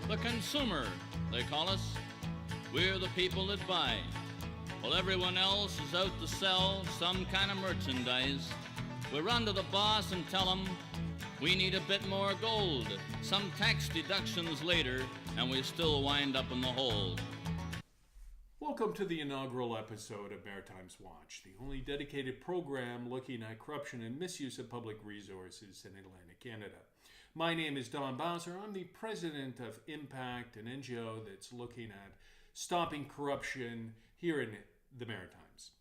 The consumer, they call us. We're the people that buy. While everyone else is out to sell some kind of merchandise, we run to the boss and tell him we need a bit more gold, some tax deductions later, and we still wind up in the hole. Welcome to the inaugural episode of Maritimes Watch, the only dedicated program looking at corruption and misuse of public resources in Atlantic Canada. My name is Don Bowser. I'm the president of Impact, an NGO that's looking at stopping corruption here in the Maritimes.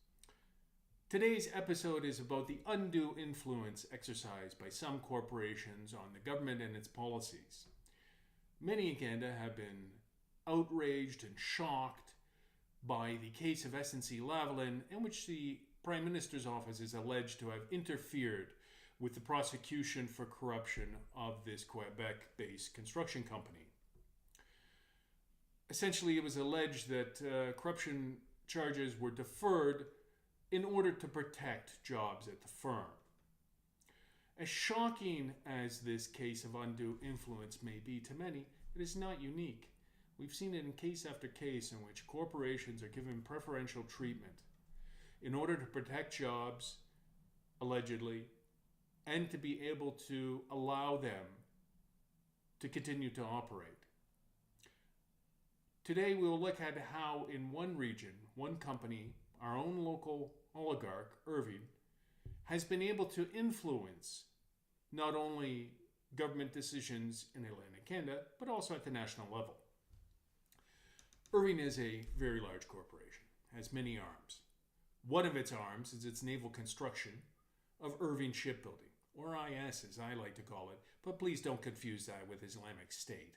Today's episode is about the undue influence exercised by some corporations on the government and its policies. Many in Canada have been outraged and shocked by the case of SNC-Lavalin, in which the Prime Minister's office is alleged to have interfered with the prosecution for corruption of this Quebec-based construction company. Essentially, it was alleged that corruption charges were deferred in order to protect jobs at the firm. As shocking as this case of undue influence may be to many, it is not unique. We've seen it in case after case in which corporations are given preferential treatment in order to protect jobs, allegedly, and to be able to allow them to continue to operate. Today we will look at how in one region, one company, our own local oligarch, Irving, has been able to influence not only government decisions in Atlantic Canada, but also at the national level. Irving is a very large corporation, has many arms. One of its arms is its naval construction of Irving Shipbuilding, or IS as I like to call it, but please don't confuse that with Islamic State.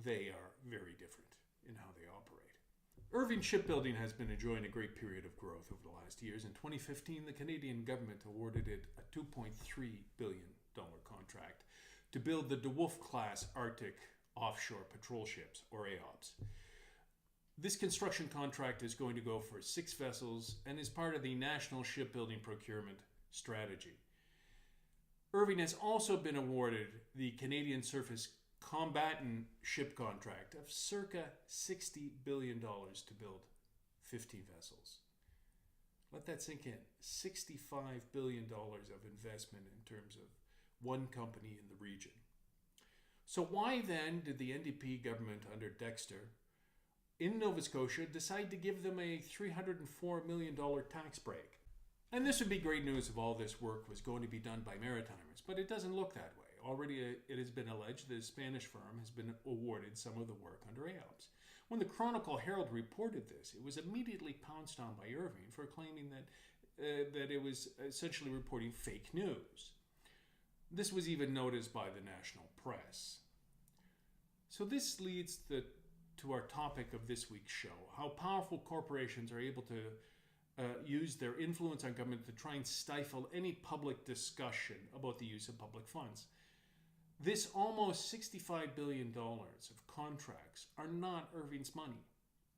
They are very different in how they operate. Irving Shipbuilding has been enjoying a great period of growth over the last years. In 2015, the Canadian government awarded it a $2.3 billion contract to build the DeWolf-class Arctic offshore patrol ships, or AOPS. This construction contract is going to go for 6 vessels and is part of the National Shipbuilding Procurement Strategy. Irving has also been awarded the Canadian Surface Combatant Ship contract of circa $60 billion to build 15 vessels. Let that sink in. $65 billion of investment in terms of one company in the region. So why then did the NDP government under Dexter in Nova Scotia decide to give them a $304 million tax break? And this would be great news if all this work was going to be done by Maritimers, but it doesn't look that way. Already it has been alleged that a Spanish firm has been awarded some of the work under AOPS. When the Chronicle Herald reported this, it was immediately pounced on by Irving for claiming that it was essentially reporting fake news. This was even noticed by the national press. So this leads to our topic of this week's show, how powerful corporations are able to use their influence on government to try and stifle any public discussion about the use of public funds. This almost $65 billion of contracts are not Irving's money.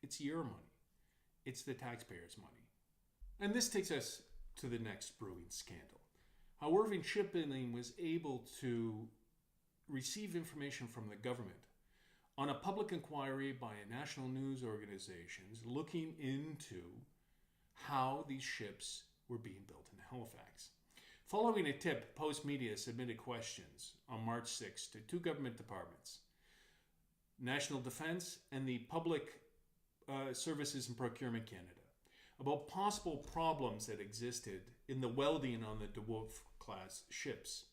It's your money. It's the taxpayers' money. And this takes us to the next brewing scandal. How Irving Shipbuilding was able to receive information from the government on a public inquiry by a national news organization looking into how these ships were being built in Halifax. Following a tip, Post Media submitted questions on March 6 to 2 government departments, National Defence and the Public Services and Procurement Canada, about possible problems that existed in the welding on the DeWolf-class ships.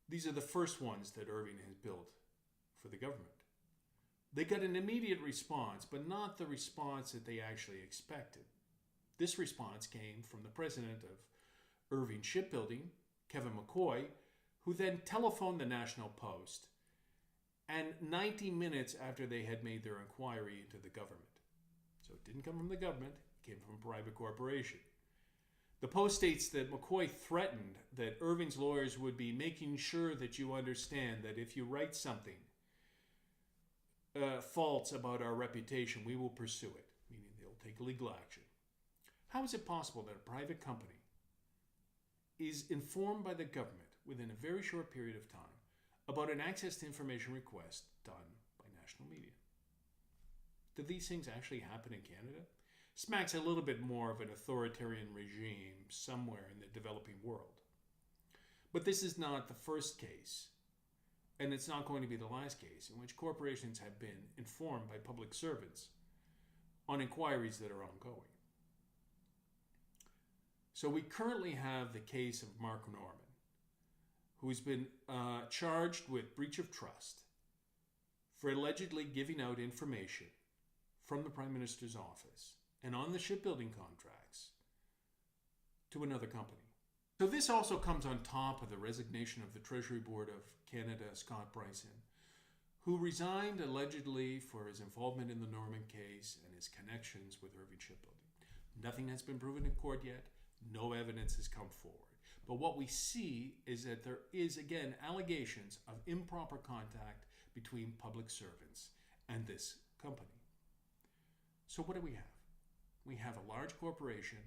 These are the first ones that Irving has built for the government. They got an immediate response, but not the response that they actually expected. This response came from the president of Irving Shipbuilding, Kevin McCoy, who then telephoned the National Post, and 90 minutes after they had made their inquiry into the government. So it didn't come from the government, it came from a private corporation. The Post states that McCoy threatened that Irving's lawyers would be making sure that you understand that if you write something false about our reputation, we will pursue it, meaning they'll take legal action. How is it possible that a private company is informed by the government within a very short period of time about an access to information request done by national media. Do these things actually happen in Canada? Smacks a little bit more of an authoritarian regime somewhere in the developing world. But this is not the first case, and it's not going to be the last case, in which corporations have been informed by public servants on inquiries that are ongoing. So we currently have the case of Mark Norman, who's been charged with breach of trust for allegedly giving out information from the Prime Minister's office and on the shipbuilding contracts to another company. So this also comes on top of the resignation of the Treasury Board of Canada, Scott Bryson, who resigned allegedly for his involvement in the Norman case and his connections with Irving Shipbuilding. Nothing has been proven in court yet. No evidence has come forward. But what we see is that there is, again, allegations of improper contact between public servants and this company. So what do we have? We have a large corporation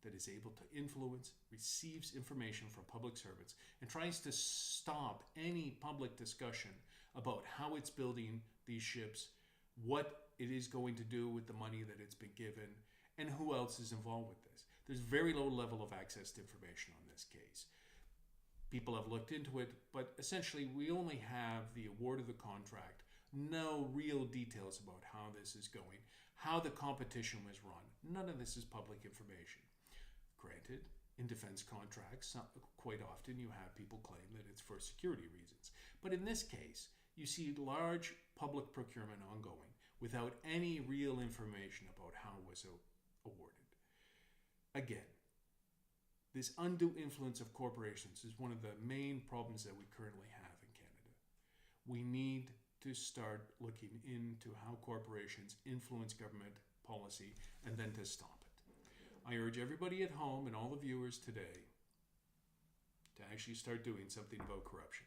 that is able to influence, receives information from public servants, and tries to stop any public discussion about how it's building these ships, what it is going to do with the money that it's been given, and who else is involved with this. There's very low level of access to information on this case. People have looked into it, but essentially we only have the award of the contract, no real details about how this is going, how the competition was run. None of this is public information. Granted, in defense contracts, quite often you have people claim that it's for security reasons. But in this case, you see large public procurement ongoing without any real information about how it was awarded. Again, this undue influence of corporations is one of the main problems that we currently have in Canada. We need to start looking into how corporations influence government policy and then to stop it. I urge everybody at home and all the viewers today to actually start doing something about corruption.